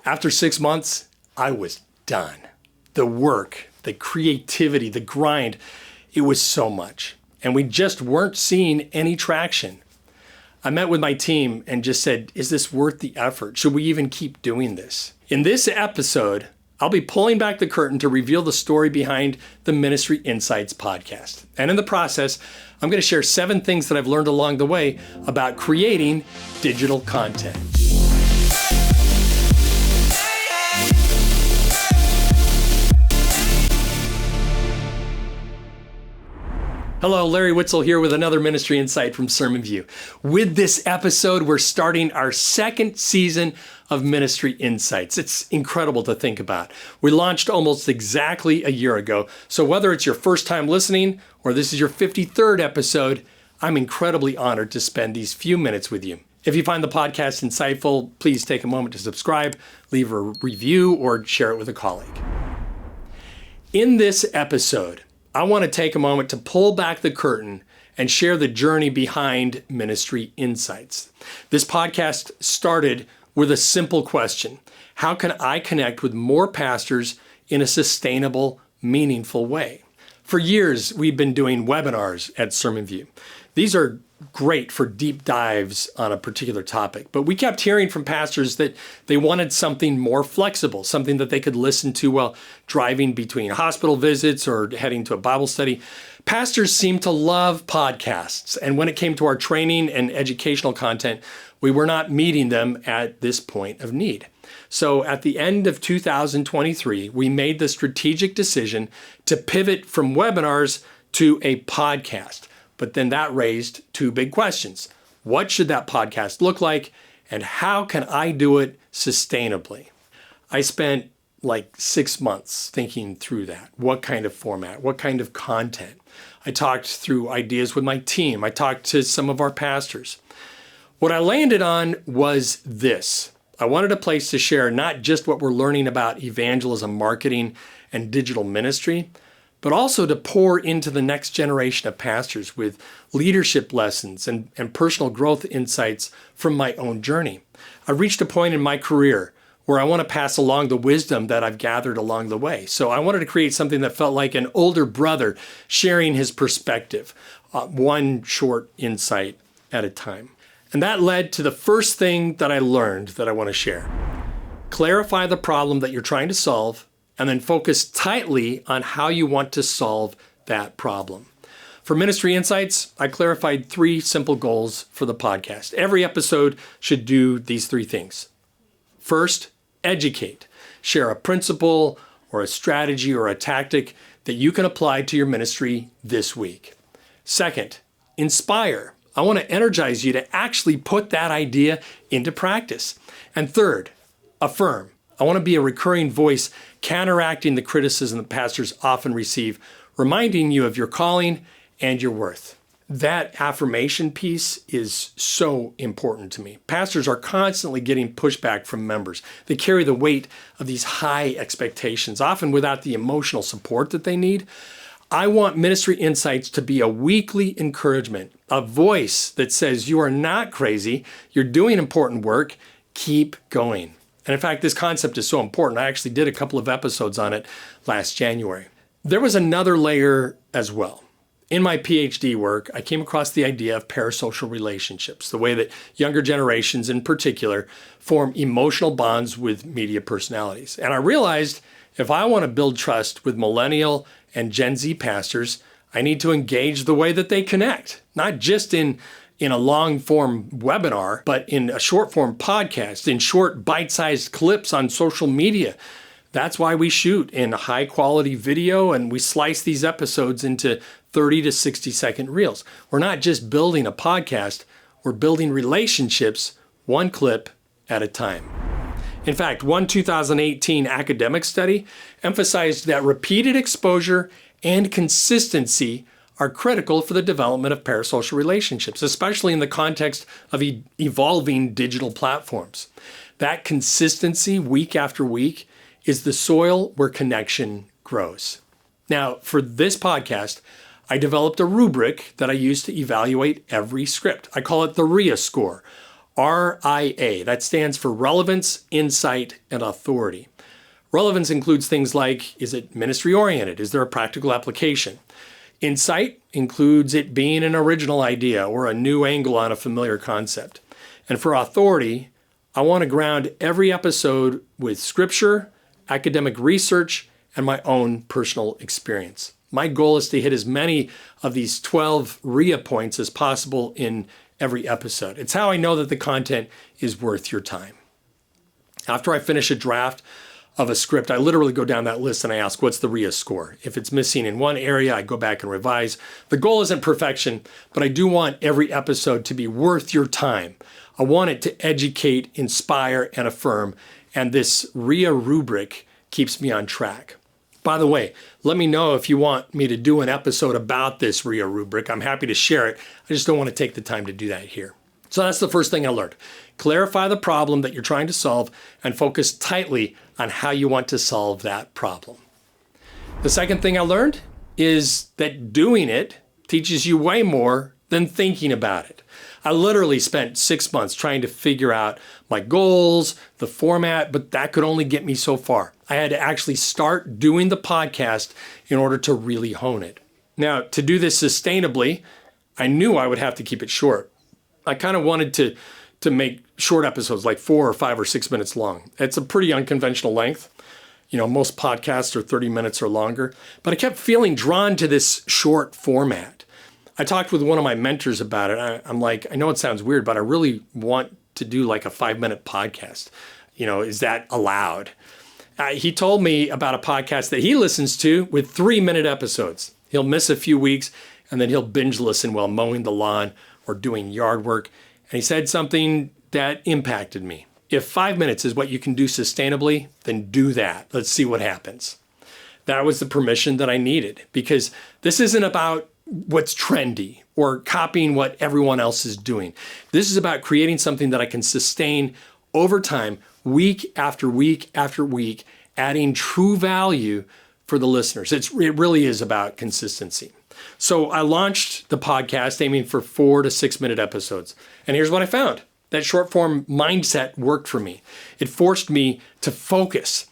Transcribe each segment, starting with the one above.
After 6 months, I was done. The work, the creativity, the grind, it was so much. And we just weren't seeing any traction. I met with my team and just said, is this worth the effort? Should we even keep doing this? In this episode, I'll be pulling back the curtain to reveal the story behind the Ministry Insights podcast. And in the process, I'm going to share 7 things that I've learned along the way about creating digital content. Hello, Larry Witzel here with another Ministry Insight from SermonView. With this episode, we're starting our 2nd season of Ministry Insights. It's incredible to think about. We launched almost exactly a year ago, so whether it's your first time listening or this is your 53rd episode, I'm incredibly honored to spend these few minutes with you. If you find the podcast insightful, please take a moment to subscribe, leave a review, or share it with a colleague. In this episode, I want to take a moment to pull back the curtain and share the journey behind Ministry Insights. This podcast started with a simple question: how can I connect with more pastors in a sustainable, meaningful way? For years, we've been doing webinars at SermonView. These are great for deep dives on a particular topic, but we kept hearing from pastors that they wanted something more flexible, something that they could listen to while driving between hospital visits or heading to a Bible study. Pastors seem to love podcasts, and when it came to our training and educational content, we were not meeting them at this point of need. So at the end of 2023, we made the strategic decision to pivot from webinars to a podcast. But then that raised 2 big questions. What should that podcast look like? And how can I do it sustainably? I spent like 6 months thinking through that. What kind of format? What kind of content? I talked through ideas with my team. I talked to some of our pastors. What I landed on was this. I wanted a place to share not just what we're learning about evangelism, marketing, and digital ministry, but also to pour into the next generation of pastors with leadership lessons and personal growth insights from my own journey. I've reached a point in my career where I want to pass along the wisdom that I've gathered along the way. So I wanted to create something that felt like an older brother sharing his perspective, one short insight at a time. And that led to the first thing that I learned that I want to share. Clarify the problem that you're trying to solve, and then focus tightly on how you want to solve that problem. For Ministry Insights, I clarified 3 simple goals for the podcast. Every episode should do these 3 things. First, educate. Share a principle or a strategy or a tactic that you can apply to your ministry this week. Second, inspire. I want to energize you to actually put that idea into practice. And third, affirm. I want to be a recurring voice counteracting the criticism that pastors often receive, reminding you of your calling and your worth. That affirmation piece is so important to me. Pastors are constantly getting pushback from members. They carry the weight of these high expectations, often without the emotional support that they need. I want Ministry Insights to be a weekly encouragement, a voice that says you are not crazy, you're doing important work, keep going. And in fact, this concept is so important. I actually did a couple of episodes on it last January. There was another layer as well. In my PhD work, I came across the idea of parasocial relationships, the way that younger generations in particular form emotional bonds with media personalities. And I realized if I want to build trust with millennial and Gen Z pastors, I need to engage the way that they connect, not just in a long-form webinar, but in a short-form podcast, in short bite-sized clips on social media. That's why we shoot in high-quality video and we slice these episodes into 30 to 60-second reels. We're not just building a podcast, we're building relationships one clip at a time. In fact, one 2018 academic study emphasized that repeated exposure and consistency are critical for the development of parasocial relationships, especially in the context of evolving digital platforms. That consistency week after week is the soil where connection grows. Now, for this podcast, I developed a rubric that I use to evaluate every script. I call it the RIA score, RIA. That stands for relevance, insight, and authority. Relevance includes things like, is it ministry oriented? Is there a practical application? Insight includes it being an original idea or a new angle on a familiar concept. And for authority, I want to ground every episode with scripture, academic research, and my own personal experience. My goal is to hit as many of these 12 RIA points as possible in every episode. It's how I know that the content is worth your time. After I finish a draft of a script, I literally go down that list and I ask, what's the RIA score? If it's missing in one area, I go back and revise. The goal isn't perfection, but I do want every episode to be worth your time. I want it to educate, inspire, and affirm, and this RIA rubric keeps me on track. By the way, let me know if you want me to do an episode about this RIA rubric. I'm happy to share it. I just don't want to take the time to do that here. So that's the first thing I learned. Clarify the problem that you're trying to solve and focus tightly on how you want to solve that problem. The second thing I learned is that doing it teaches you way more than thinking about it. I literally spent 6 months trying to figure out my goals, the format, but that could only get me so far. I had to actually start doing the podcast in order to really hone it. Now, to do this sustainably, I knew I would have to keep it short. I kind of wanted to make short episodes, like 4 or 5 or 6 minutes long. It's a pretty unconventional length. You know, most podcasts are 30 minutes or longer, but I kept feeling drawn to this short format. I talked with one of my mentors about it. I'm like, I know it sounds weird, but I really want to do like a 5-minute podcast. You know, is that allowed? He told me about a podcast that he listens to with 3-minute episodes. He'll miss a few weeks and then he'll binge listen while mowing the lawn or doing yard work. And he said something that impacted me. If 5 minutes is what you can do sustainably, then do that. Let's see what happens. That was the permission that I needed, because this isn't about what's trendy or copying what everyone else is doing. This is about creating something that I can sustain over time, week after week after week, adding true value for the listeners. It really is about consistency. So I launched the podcast aiming for 4 to 6 minute episodes. And here's what I found. That short form mindset worked for me. It forced me to focus,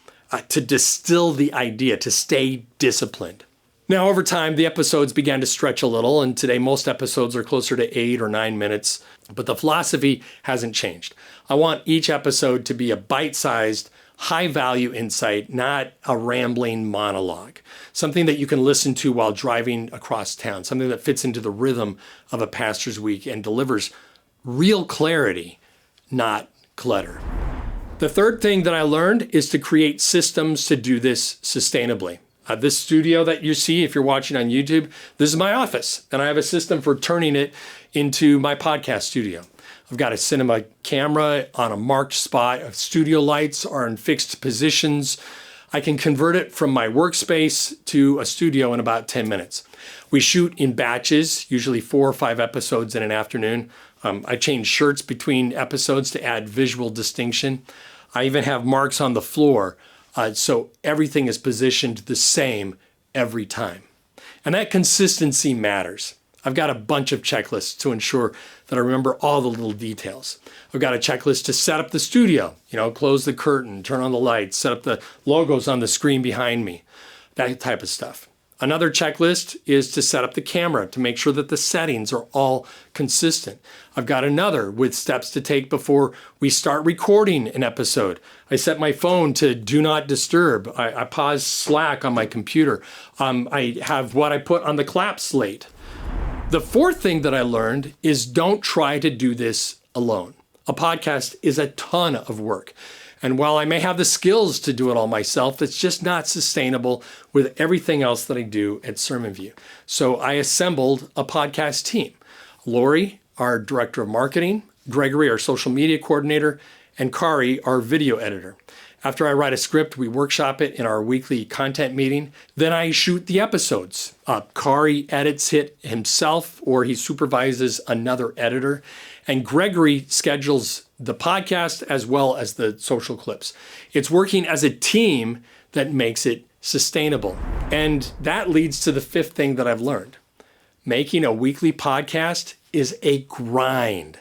to distill the idea, to stay disciplined. Now, over time, the episodes began to stretch a little, and today most episodes are closer to 8 or 9 minutes, but the philosophy hasn't changed. I want each episode to be a bite-sized, high-value insight, not a rambling monologue. Something that you can listen to while driving across town, something that fits into the rhythm of a pastor's week and delivers real clarity, not clutter. The third thing that I learned is to create systems to do this sustainably. This studio that you see, if you're watching on YouTube, this is my office, and I have a system for turning it into my podcast studio. I've got a cinema camera on a marked spot. Studio lights are in fixed positions. I can convert it from my workspace to a studio in about 10 minutes. We shoot in batches, usually 4 or 5 episodes in an afternoon. I change shirts between episodes to add visual distinction. I even have marks on the floor, so everything is positioned the same every time. And that consistency matters. I've got a bunch of checklists to ensure that I remember all the little details. I've got a checklist to set up the studio, close the curtain, turn on the lights, set up the logos on the screen behind me, that type of stuff. Another checklist is to set up the camera to make sure that the settings are all consistent. I've got another with steps to take before we start recording an episode. I set my phone to do not disturb. I pause Slack on my computer. I have what I put on the clap slate. The fourth thing that I learned is don't try to do this alone. A podcast is a ton of work. And while I may have the skills to do it all myself, it's just not sustainable with everything else that I do at SermonView. So I assembled a podcast team. Lori, our director of marketing, Gregory, our social media coordinator, and Kari, our video editor. After I write a script, we workshop it in our weekly content meeting. Then I shoot the episodes. Kari edits it himself, or he supervises another editor. And Gregory schedules the podcast as well as the social clips. It's working as a team that makes it sustainable. And that leads to the fifth thing that I've learned. Making a weekly podcast is a grind.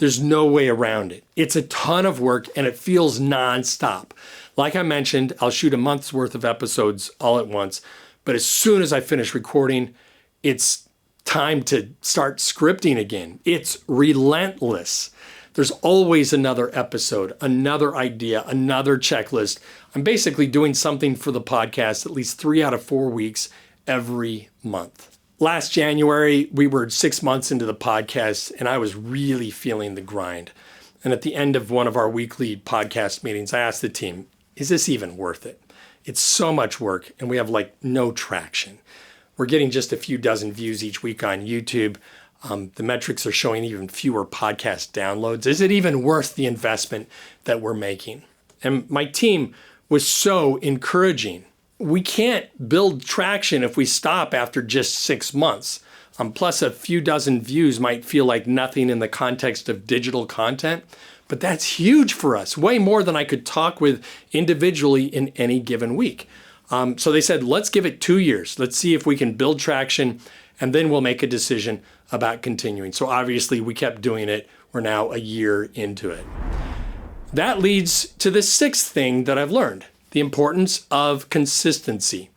There's no way around it. It's a ton of work and it feels nonstop. Like I mentioned, I'll shoot a month's worth of episodes all at once, but as soon as I finish recording, it's time to start scripting again. It's relentless. There's always another episode, another idea, another checklist. I'm basically doing something for the podcast at least 3 out of 4 weeks every month. Last January, we were 6 months into the podcast, and I was really feeling the grind. And at the end of one of our weekly podcast meetings, I asked the team, is this even worth it? It's so much work, and we have no traction. We're getting just a few dozen views each week on YouTube. The metrics are showing even fewer podcast downloads. Is it even worth the investment that we're making? And my team was so encouraging. We can't build traction if we stop after just 6 months. Plus, a few dozen views might feel like nothing in the context of digital content, but that's huge for us, way more than I could talk with individually in any given week. So they said, let's give it 2 years. Let's see if we can build traction, and then we'll make a decision about continuing. So obviously, we kept doing it. We're now a year into it. That leads to the 6th thing that I've learned, the importance of consistency.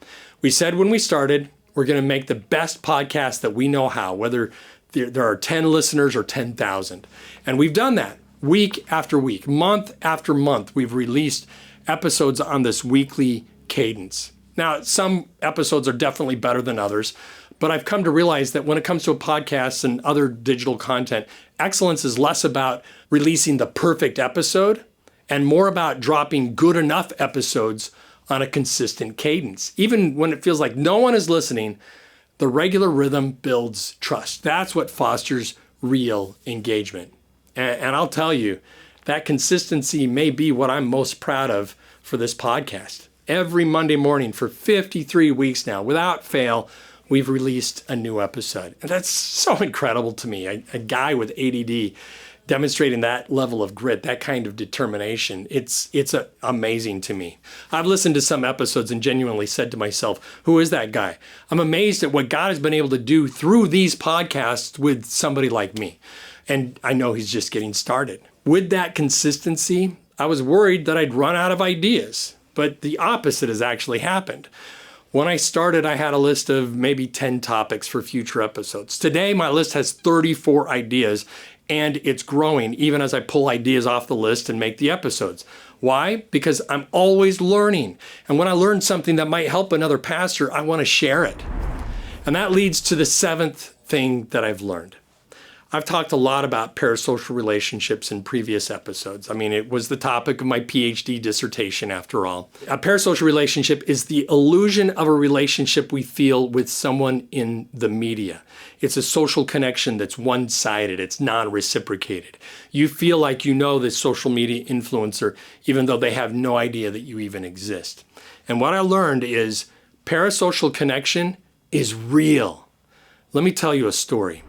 We said when we started, we're going to make the best podcast that we know how, whether there are 10 listeners or 10,000. And we've done that week after week, month after month. We've released episodes on this weekly cadence. Now, some episodes are definitely better than others, but I've come to realize that when it comes to a podcast and other digital content, excellence is less about releasing the perfect episode and more about dropping good enough episodes on a consistent cadence. Even when it feels like no one is listening, the regular rhythm builds trust. That's what fosters real engagement. And I'll tell you, that consistency may be what I'm most proud of for this podcast. Every Monday morning for 53 weeks now, without fail, we've released a new episode. And that's so incredible to me. A guy with ADD demonstrating that level of grit, that kind of determination, it's amazing to me. I've listened to some episodes and genuinely said to myself, who is that guy? I'm amazed at what God has been able to do through these podcasts with somebody like me. And I know he's just getting started. With that consistency, I was worried that I'd run out of ideas, but the opposite has actually happened. When I started, I had a list of maybe 10 topics for future episodes. Today, my list has 34 ideas, and it's growing even as I pull ideas off the list and make the episodes. Why? Because I'm always learning. And when I learn something that might help another pastor, I want to share it. And that leads to the 7th thing that I've learned. I've talked a lot about parasocial relationships in previous episodes. I mean, it was the topic of my PhD dissertation after all. A parasocial relationship is the illusion of a relationship we feel with someone in the media. It's a social connection that's one-sided. It's non-reciprocated. You feel like you know this social media influencer, even though they have no idea that you even exist. And what I learned is parasocial connection is real. Let me tell you a story.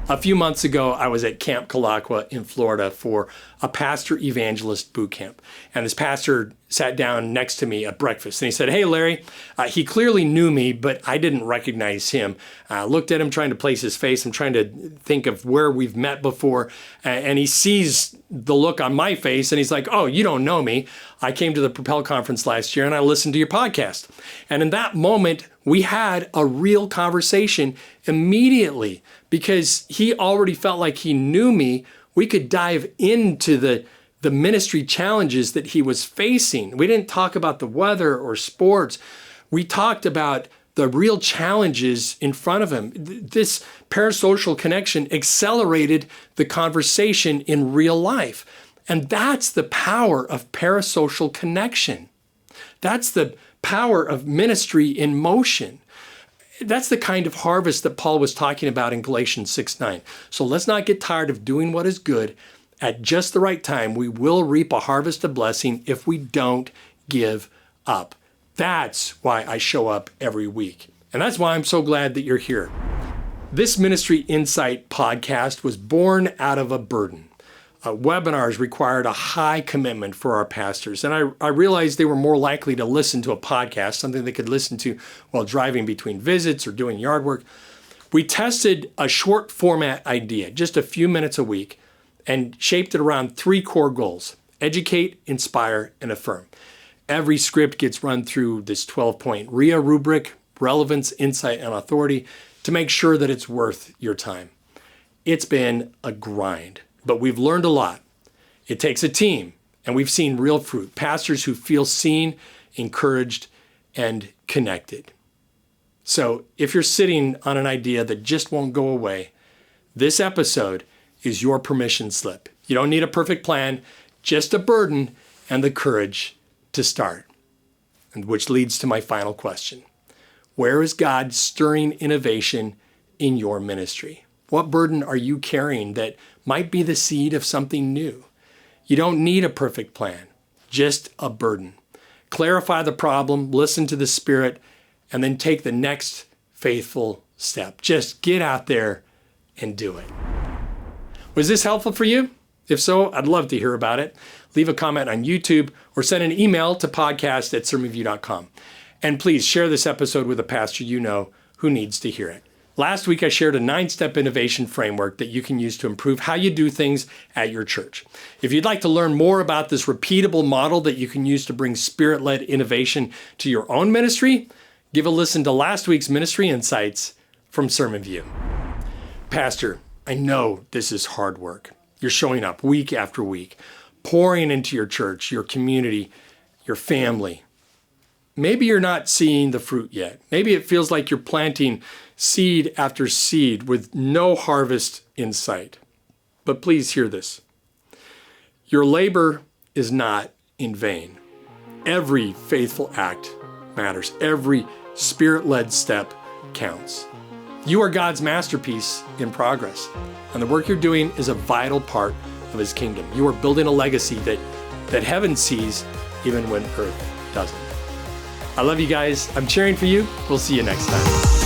A few months ago, I was at Camp Kalakwa in Florida for a pastor evangelist boot camp. And this pastor sat down next to me at breakfast. And he said, hey, Larry, he clearly knew me, but I didn't recognize him. I looked at him trying to place his face. I'm trying to think of where we've met before. And he sees the look on my face and he's like, oh, you don't know me. I came to the Propel conference last year and I listened to your podcast. And in that moment, we had a real conversation immediately because he already felt like he knew me. We could dive into the ministry challenges that he was facing. We didn't talk about the weather or sports. We talked about the real challenges in front of him. This parasocial connection accelerated the conversation in real life. And that's the power of parasocial connection. That's the power of ministry in motion. That's the kind of harvest that Paul was talking about in Galatians 6:9. So let's not get tired of doing what is good. At just the right time, we will reap a harvest of blessing if we don't give up. That's why I show up every week. And that's why I'm so glad that you're here. This Ministry Insight podcast was born out of a burden. Webinars required a high commitment for our pastors. And I realized they were more likely to listen to a podcast, something they could listen to while driving between visits or doing yard work. We tested a short format idea, just a few minutes a week. and shaped it around 3 core goals: educate, inspire, and affirm. Every script gets run through this 12-point RIA rubric: relevance, insight, and authority, to make sure that it's worth your time. It's been a grind, but we've learned a lot. It takes a team, and we've seen real fruit. Pastors who feel seen, encouraged, and connected. So if you're sitting on an idea that just won't go away, this episode is your permission slip. You don't need a perfect plan, just a burden and the courage to start. And which leads to my final question. Where is God stirring innovation in your ministry? What burden are you carrying that might be the seed of something new? You don't need a perfect plan, just a burden. Clarify the problem, listen to the Spirit, and then take the next faithful step. Just get out there and do it. Was this helpful for you? If so, I'd love to hear about it. Leave a comment on YouTube or send an email to podcast@sermonview.com. And please share this episode with a pastor you know who needs to hear it. Last week, I shared a 9-step innovation framework that you can use to improve how you do things at your church. If you'd like to learn more about this repeatable model that you can use to bring Spirit-led innovation to your own ministry, give a listen to last week's Ministry Insights from SermonView. Pastor, I know this is hard work. You're showing up week after week, pouring into your church, your community, your family. Maybe you're not seeing the fruit yet. Maybe it feels like you're planting seed after seed with no harvest in sight. But please hear this. Your labor is not in vain. Every faithful act matters. Every Spirit-led step counts. You are God's masterpiece in progress, and the work you're doing is a vital part of His kingdom. You are building a legacy that heaven sees even when earth doesn't. I love you guys. I'm cheering for you. We'll see you next time.